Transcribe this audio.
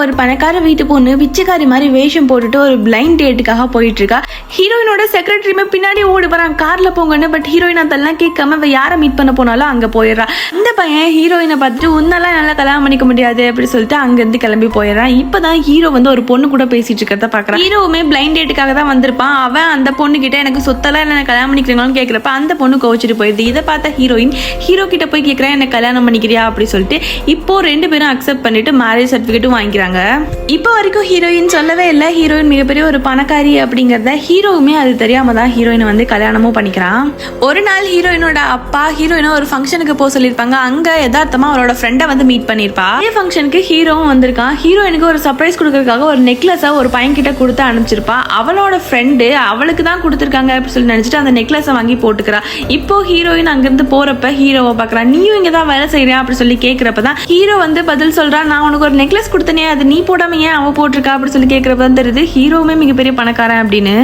ஒரு பணக்கார வீட்டு பொண்ணு பிச்சைக்காரி மாதிரி வேஷம் போட்டுட்டு ஒரு பிளைண்ட் டேட்டுக்காக போயிட்டு இருக்கா. ஹீரோயினோட செக்ரட்டரியுமே பின்னாடி ஓடி வரான் கார்ல போங்கன்னு. பட் ஹீரோயின் அதெல்லாம் கேட்காம யாரை மீட் பண்ண போனாலும் அங்க போயிடுறான். இந்த பையன் ஹீரோயினை பார்த்துட்டு உன்னெல்லாம் நல்லா கல்யாணம் பண்ணிக்க முடியாது அப்படி சொல்லிட்டு அங்கிருந்து கிளம்பி போயிடுறான். இப்பதான் ஹீரோ ஒரு பொண்ணு கூட பேசிட்டு இருக்கிறத பாக்குறான். ஹீரோவுமே பிளைண்ட் டேட்டுக்காக தான் வந்திருப்பான். அவன் அந்த பொண்ணு கிட்ட எனக்கு சொத்தெல்லாம் என்ன கல்யாணம் பண்ணிக்கிறீங்களான்னு கேட்கிறப்ப அந்த பொண்ணு கோவிச்சிட்டு போயிடுது. இதை பார்த்த ஹீரோயின் ஹீரோ கிட்ட போய் கேட்கிறேன் என்ன கல்யாணம் பண்ணிக்கிறியா அப்படி சொல்லிட்டு இப்போ 2 பேரும் அக்செப்ட் பண்ணிட்டு மேரேஜ் சர்டிபிகேட்டும் வாங்கிக்கிறாங்க. இப்போ வரைக்கும் ஹீரோயின் சொல்லவே இல்லை ஹீரோயின் மிகப்பெரிய ஒரு பணக்காரி அப்படிங்கறத. ஹீரோவுமே அது தெரியாம தான் ஹீரோயினை கல்யாணமும் பண்ணிக்கிறான். ஒரு நாள் ஹீரோயினோட அப்பா ஹீரோயினை ஒரு ஃபங்க்ஷனுக்கு போக சொல்லியிருப்பாங்க. அங்க யதார்த்தமா அவரோட ஃப்ரெண்டை மீட் பண்ணிருப்பா. அதே ஃபங்க்ஷனுக்கு ஹீரோவும் வந்திருக்கான். ஹீரோயினுக்கு ஒரு சர்ப்ரைஸ் கொடுக்கறதுக்காக ஒரு நெக்லஸை ஒரு பையன் கிட்ட கொடுத்து அனுப்பிச்சிருப்பா. அவளோட ஃப்ரெண்டு அவளுக்கு தான் கொடுத்துருக்காங்க அப்படின்னு சொல்லி நினைச்சிட்டு அந்த நெக்லஸை வாங்கி போட்டுக்கிறா. இப்போ ஹீரோயின் அங்கிருந்து போறப்ப ஹீரோவை பாக்குறான். நீயும் இங்கதான் வேலை செய்யறியா அப்படி சொல்லி கேட்கிறப்பதான் ஹீரோ பதில் சொல்றான். நான் உனக்கு ஒரு நெக்லஸ் கொடுத்தனே அது நீ போடாம ஏன் அவ போட்டிருக்கா அப்படி சொல்லி கேட்கிறப்பதான் தெரியுது ஹீரோவுமே மிகப்பெரிய பணக்காரன் அப்படின்னு.